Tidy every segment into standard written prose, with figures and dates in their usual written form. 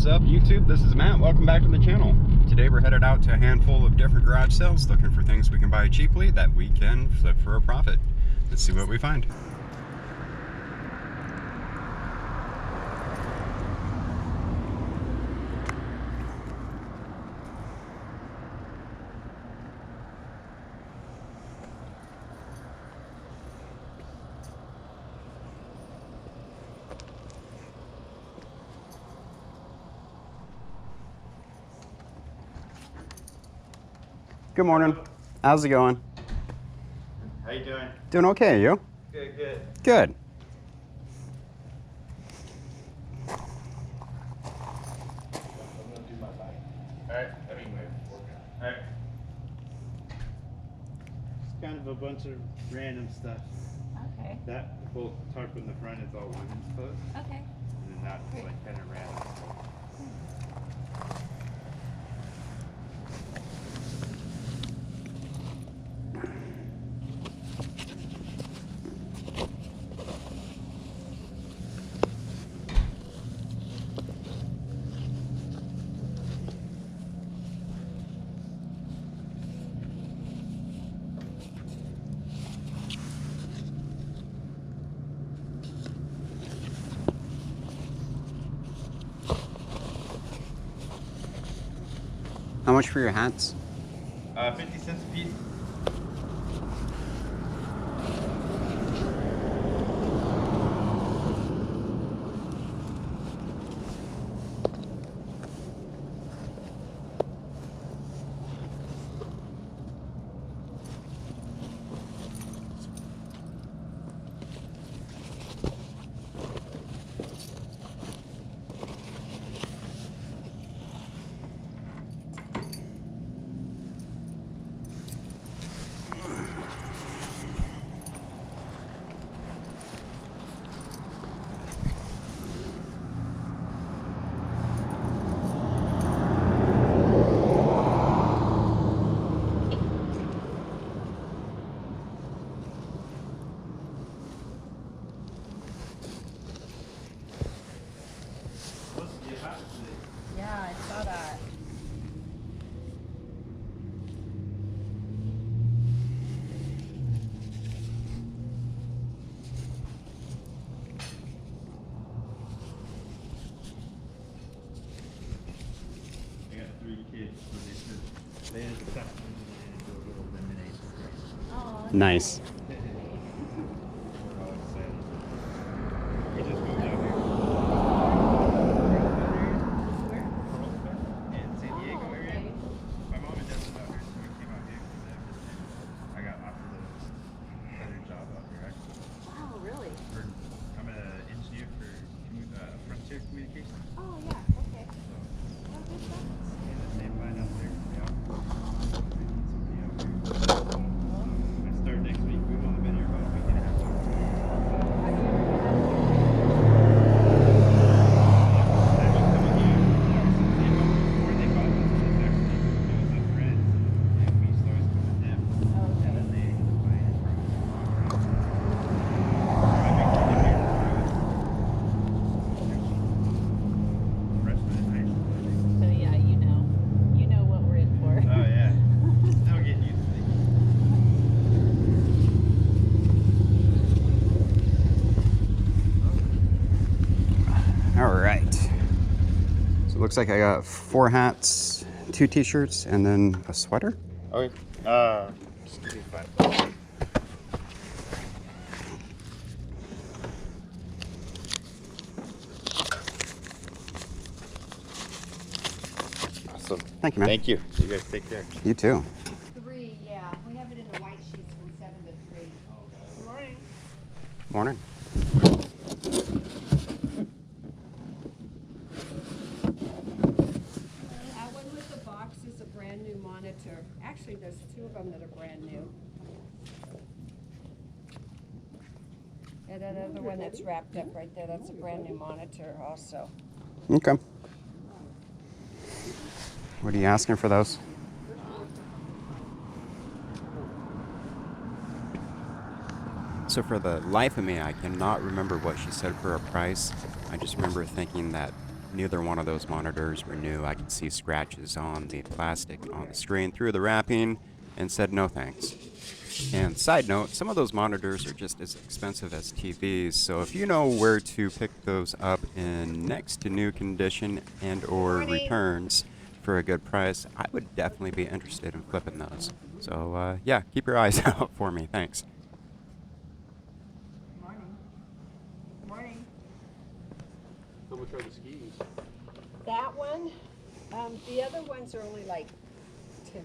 What's up, YouTube? This is Matt. Welcome back to the channel. Today we're headed out to a handful of different garage sales looking for things we can buy cheaply that we can flip for a profit. Let's see what we find. Good morning. How's it going? How you doing? Doing okay, you? Good, good. Good. I'm gonna do my bike. Alright, I mean my workout. Alright. It's kind of a bunch of random stuff. Okay. That bolt tarp in the front is all women's clothes. Okay. And then that's like kind of random stuff. How much for your hats? 50 cents a piece. Yeah, I saw that. I got 3 kids, so they had to test me and do a little elimination. Oh, Nice. We're all excited. We just moved out here. where? In San Diego Oh, area. okay. My mom and dad live out here, so we came out here because I got offered a better job out here actually. Wow, really? I'm an engineer for Frontier Communications. Oh, yeah, okay. So Oh, good stuff. in the same line out there. Yeah. Okay, well, I start next week. We've only been here about a week and a half. have you ever had Before they bought us, it was a friend, and we used to always come with him. Oh, And okay. then they buy it from I make it here. Freshman in high school, I think. So, yeah, you know what we're in for. Oh yeah. Still getting used to it. All right. So it looks like I got 4 hats, 2 t-shirts, and then a sweater. Okay. Just give me 5. Awesome. Thank you, man. Thank you. You guys take care. You too. 3, yeah. We have it in the white sheets from 7 to 3. Good morning. Morning. That one with the box is a brand new monitor. Actually, there's 2 of them that are brand new. And that other one that's wrapped up right there, that's a brand new monitor also. Okay. What are you asking for those? So for the life of me, I cannot remember what she said for a price. I just remember thinking that neither one of those monitors were new. I could see scratches on the plastic on the screen through the wrapping and said no thanks. And side note, some of those monitors are just as expensive as TVs, so if you know where to pick those up in next to new condition and or Morning. returns for a good price, I would definitely be interested in flipping those. So yeah, keep your eyes out for me. Thanks. Morning. Morning. How much are the skis? That one, the other ones are only like $10.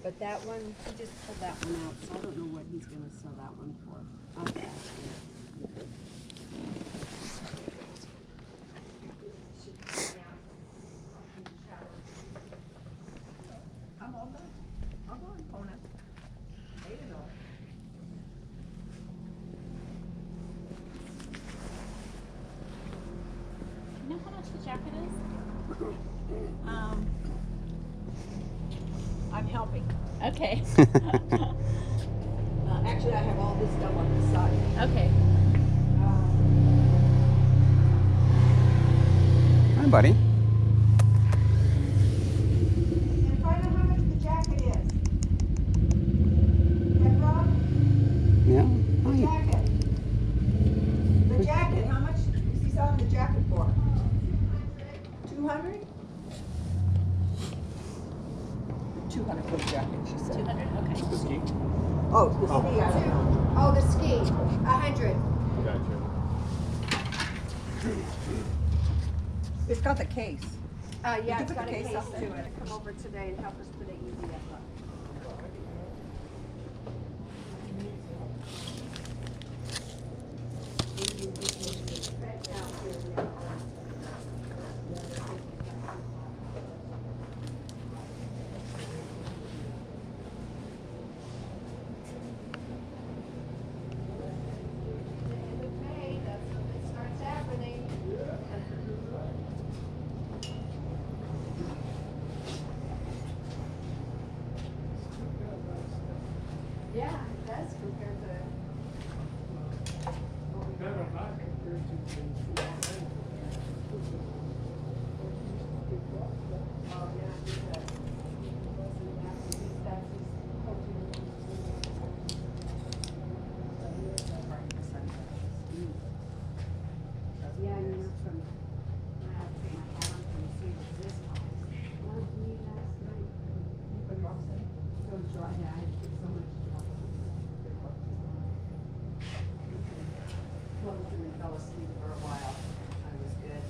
But that one, he just pulled that one out, so I don't know what he's gonna sell that one for. I'll have to ask him. I'm all done. I'm on, Pona. There you go. You know how much the jacket is? I'm helping. Okay. Actually, I have all this stuff on the side. Okay. Hi, buddy. And find out how much the jacket is. Deborah, Yeah. the jacket. The jacket, how much is he selling the jacket for? 200? 200 for the jacket, she said. 200. Okay. The ski? Oh, the ski, I don't know. Oh, the ski, 100. Gotcha. It's got the case. Yeah, you it's put got a the case case up to there? it. Come over today and help us put it easy up. Okay, that's when it starts happening. Yeah, it does compared to. Oh, yeah, because yeah, you know, from, I have to take my hat on from see what this was. One of me last night. So dry, yeah, I had so much dry. Closed and then fell asleep for a while. I was good.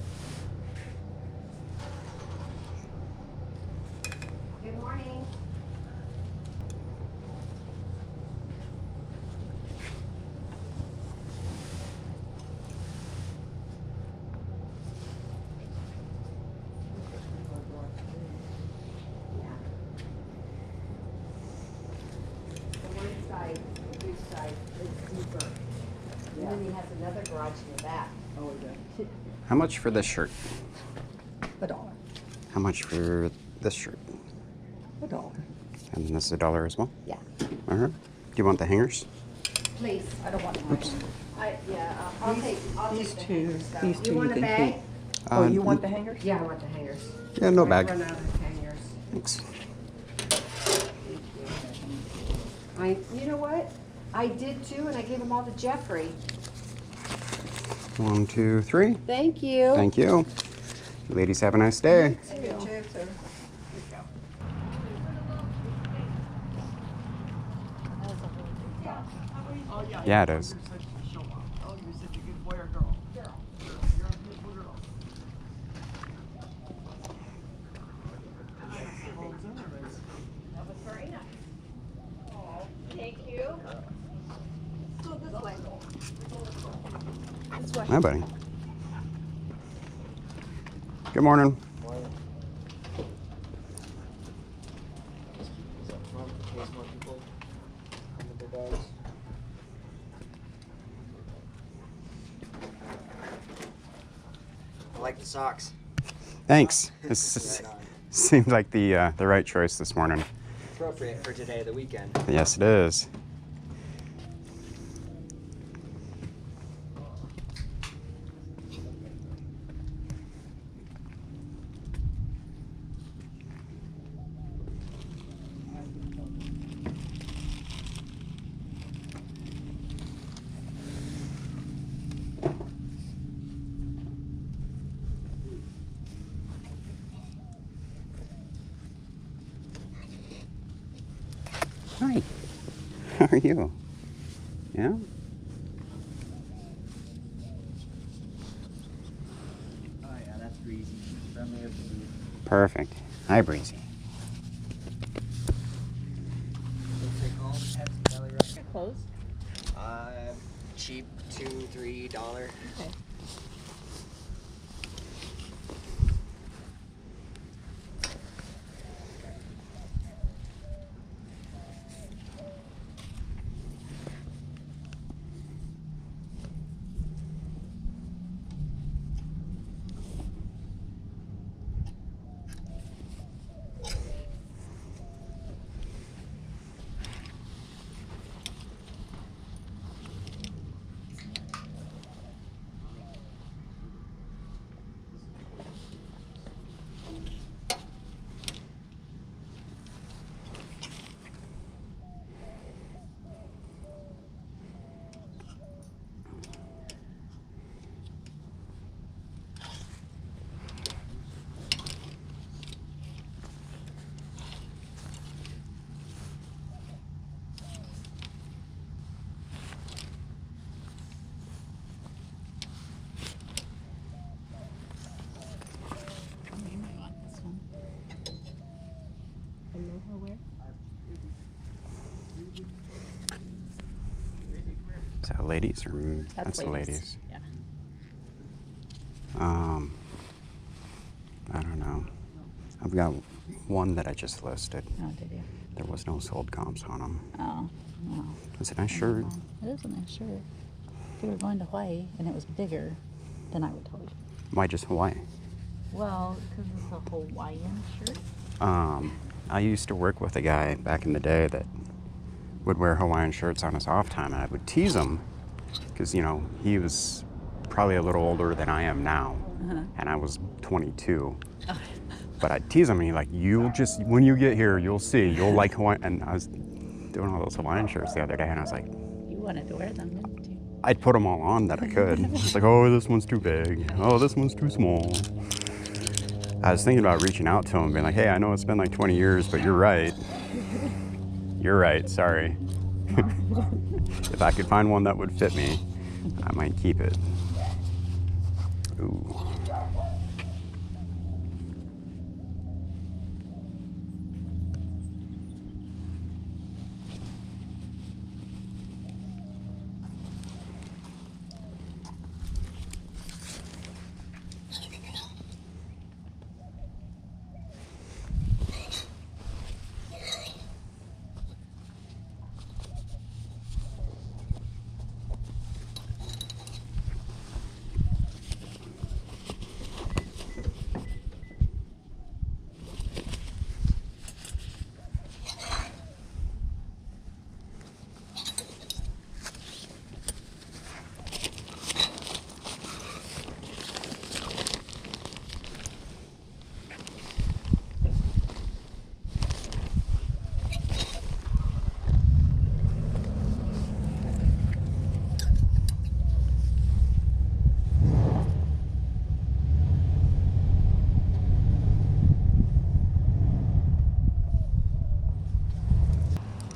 Good morning. Yeah. The one side, the big side, is deeper. And then he has another garage in the back. Oh, yeah. How much for this shirt? $1. How much for this shirt? $1. And then this is $1 as well? Yeah. All right. Do you want the hangers? Please. I don't want mine. I'll These- take these the two- hangers, though. these two You want you a can bag? keep. Oh, you Uh, want the hangers? Yeah, I want the hangers. Yeah, no I've bag. run out of hangers. Thanks. You know what? I did too, and I gave them all to Jeffrey. 1, 2, 3. Thank you. Thank you. Ladies, have a nice day. You too, sir. Yeah, it is. Oh, you're such a good boy or girl? Girl. You're a beautiful girl. That was very nice. Oh, thank you. Go this way. This way. Hi, buddy. Good morning. I like the socks. Thanks. This Right on. seemed like the right choice this morning. Appropriate for today, the weekend. Yes, it is. Hi. How are you? Yeah? Oh yeah, that's Breezy. Friendly as a bee. Perfect. Hi, Breezy. What's it called? Pets Belly Rub. Your clothes. Cheap, $2-3. Okay. You might want this one. I know her where? Is that ladies or That's the ladies? Yeah. I don't know. I've got one that I just listed. Oh, did you? There was no sold comps on them. Oh, well. It's a nice shirt. It is a nice shirt. If you were going to Hawaii and it was bigger, then I would tell you. Why just Hawaii? Well, because it's a Hawaiian shirt. I used to work with a guy back in the day that would wear Hawaiian shirts on his off time, and I would tease him because, you know, he was probably a little older than I am now, and I was 22. But I'd tease him, and he's like, "You'll just, when you get here, you'll see, you'll like Hawaiian." And I was doing all those Hawaiian shirts the other day, and I was like, You wanted to wear them, didn't you? I'd put them all on that I could. It's like, oh, this one's too big. Oh, this one's too small. I was thinking about reaching out to him, being like, hey, I know it's been like 20 years, but you're right. You're right, sorry. If I could find one that would fit me, I might keep it. Ooh.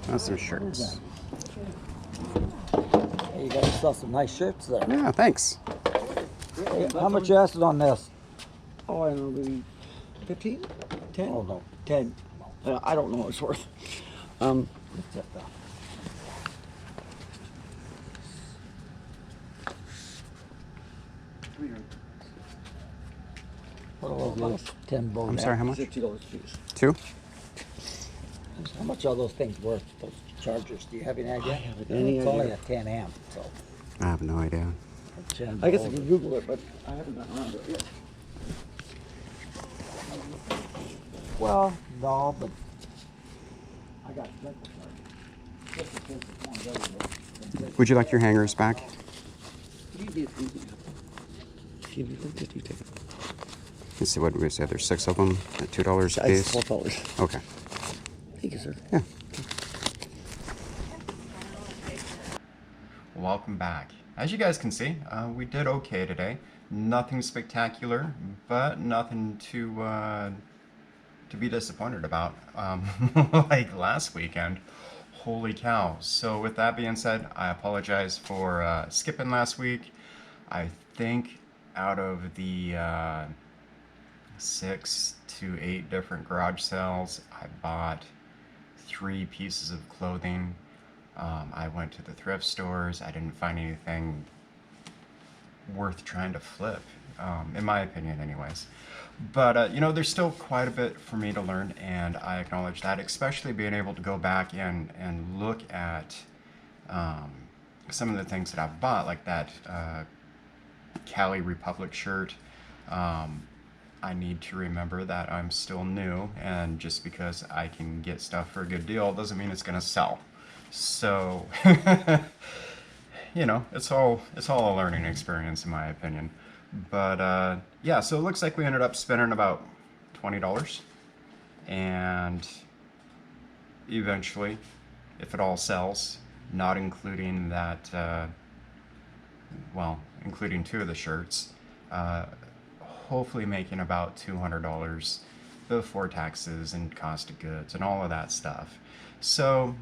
That's some shirts. Hey, you got yourself some nice shirts there. Yeah, thanks. Hey, how much you asked on this? Oh, I don't know, maybe 15? 10? Oh, no. 10. I don't know what it's worth. It's just, what are those little 10 bows? I'm sorry, how much? $60 a piece. 2? How much are those things worth, those chargers? Do you have any idea? I haven't any It's only idea. a 10 amp, so. I have no idea. 10 I guess I volts. can Google it, but I haven't gotten around to it yet. Well, no, but I got electric chargers. Just in case it's one of those. Would you like your hangers back? Give me $50, take it. Let's see, what did we say? There's 6 of them at $2 a It's piece? $12. Okay. Thank you, sir. Yeah. Welcome back. As you guys can see, we did okay today. Nothing spectacular, but nothing to be disappointed about. Like last weekend, Holy cow. So with that being said, I apologize for skipping last week. I think out of the 6 to 8 different garage sales, I bought 3 pieces of clothing. I went to the thrift stores. I didn't find anything worth trying to flip, in my opinion anyways. But, you know, there's still quite a bit for me to learn, and I acknowledge that, especially being able to go back and look at some of the things that I've bought, like that Cali Republic shirt. I need to remember that I'm still new, and just because I can get stuff for a good deal doesn't mean it's going to sell. So, you know, it's all a learning experience in my opinion. But yeah, so it looks like we ended up spending about $20, and eventually, if it all sells, not including that, well, including 2 of the shirts, hopefully making about $200 before taxes and cost of goods and all of that stuff. So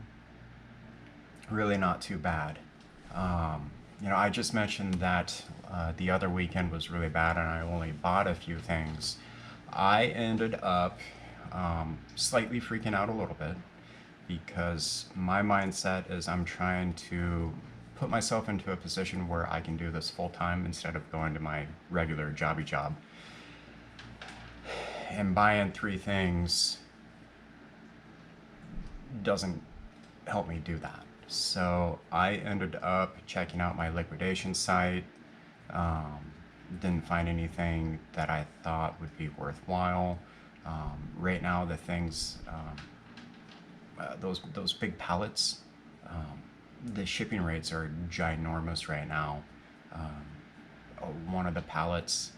really not too bad. You know, I just mentioned that the other weekend was really bad and I only bought a few things. I ended up slightly freaking out a little bit because my mindset is I'm trying to put myself into a position where I can do this full time instead of going to my regular jobby job. And buying 3 things doesn't help me do that. So I ended up checking out my liquidation site. Didn't find anything that I thought would be worthwhile. Right now, the things, those big pallets, the shipping rates are ginormous right now. One of the pallets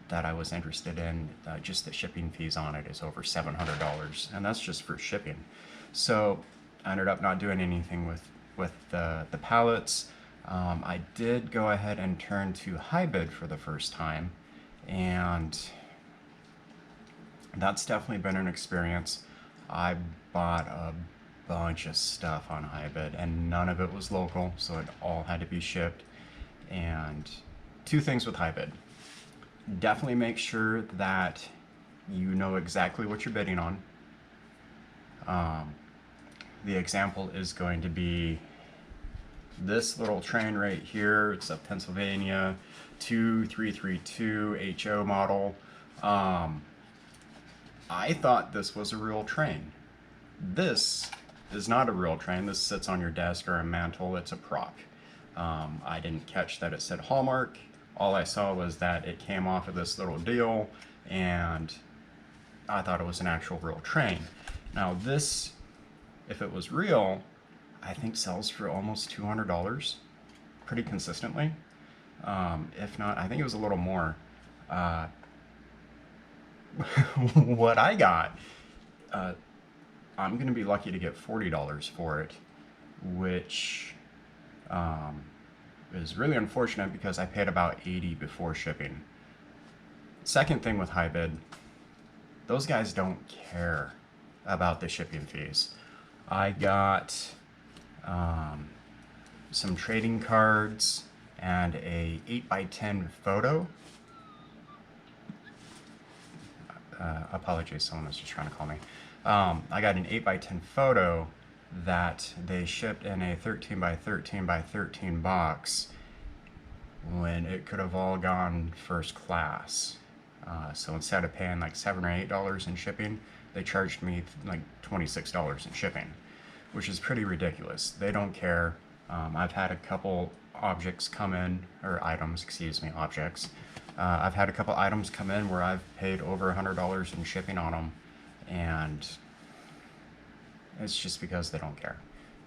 that I was interested in, just the shipping fees on it is over $700, and that's just for shipping. So I ended up not doing anything with the pallets. I did go ahead and turn to HiBid for the first time, and that's definitely been an experience. I bought a bunch of stuff on HiBid, and none of it was local, so it all had to be shipped. And 2 things with HiBid. Definitely make sure that you know exactly what you're bidding on. The example is going to be this little train right here. It's a Pennsylvania 2332 HO model. I thought this was a real train. This is not a real train. This sits on your desk or a mantle. It's a prop. I didn't catch that it said Hallmark. All I saw was that it came off of this little deal, and I thought it was an actual real train. Now this, if it was real, I think sells for almost $200 pretty consistently. If not, I think it was a little more. What I got, I'm gonna be lucky to get $40 for it, which is really unfortunate because I paid about $80 before shipping. Second thing with HiBid, those guys don't care about the shipping fees. I got some trading cards and a 8x10 photo. Apologies, someone was just trying to call me. I got an 8x10 photo that they shipped in a 13x13x13 box when it could have all gone first class. So instead of paying like $7 or $8 in shipping, they charged me like $26 in shipping, which is pretty ridiculous. They don't care. I've had a couple objects come in, or items, excuse me, objects. I've had a couple items come in where I've paid over $100 in shipping on them, and it's just because they don't care.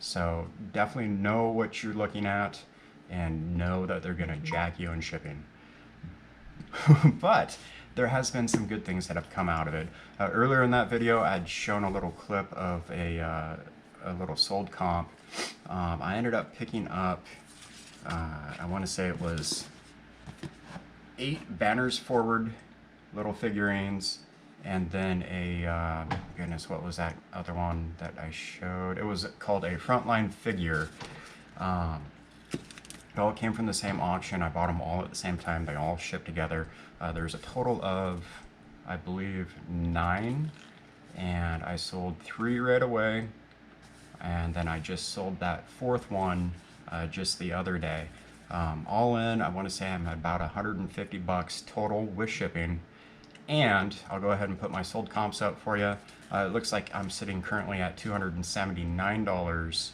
So definitely know what you're looking at and know that they're gonna jack you in shipping. But there has been some good things that have come out of it. Earlier in that video, I'd shown a little clip of a little sold comp. I ended up picking up, I want to say it was 8 Banners Forward little figurines and then a, goodness, what was that other one that I showed? It was called a Frontline Figure. It all came from the same auction. I bought them all at the same time. They all shipped together. There's a total of, I believe, 9, and I sold 3 right away, and then I just sold that 4th one just the other day. All in, I want to say I'm at about $150 total with shipping. And I'll go ahead and put my sold comps up for you. It looks like I'm sitting currently at $279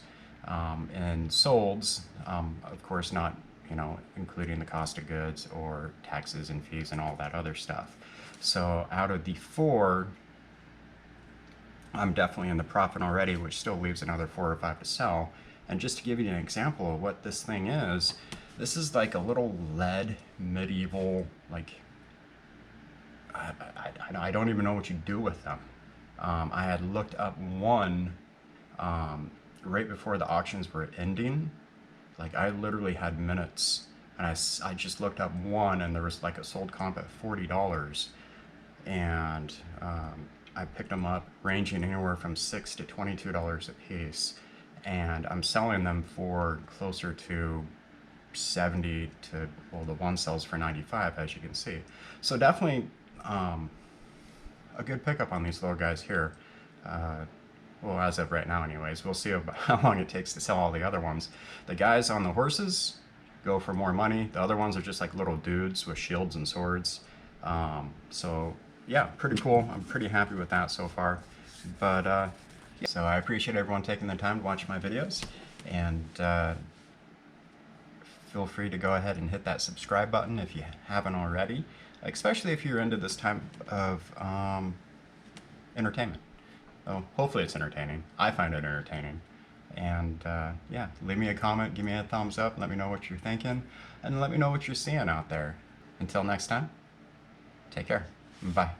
in solds. Of course, not, you know, including the cost of goods or taxes and fees and all that other stuff. So out of the 4, I'm definitely in the profit already, which still leaves another 4 or 5 to sell. And just to give you an example of what this thing is, this is like a little lead medieval, like, I don't even know what you do with them. I had looked up one right before the auctions were ending. Like, I literally had minutes, and I just looked up one, and there was like a sold comp at $40, and I picked them up ranging anywhere from $6 to $22 a piece, and I'm selling them for closer to 70 to, well, the one sells for 95, as you can see. So definitely a good pickup on these little guys here. Well, as of right now anyways. We'll see how long it takes to sell all the other ones. The guys on the horses go for more money. The other ones are just like little dudes with shields and swords. So yeah, pretty cool. I'm pretty happy with that so far. But yeah. So I appreciate everyone taking the time to watch my videos, and feel free to go ahead and hit that subscribe button if you haven't already, especially if you're into this type of entertainment. Oh, hopefully it's entertaining. I find it entertaining. And yeah, leave me a comment, give me a thumbs up, let me know what you're thinking, and let me know what you're seeing out there. Until next time, take care. Bye.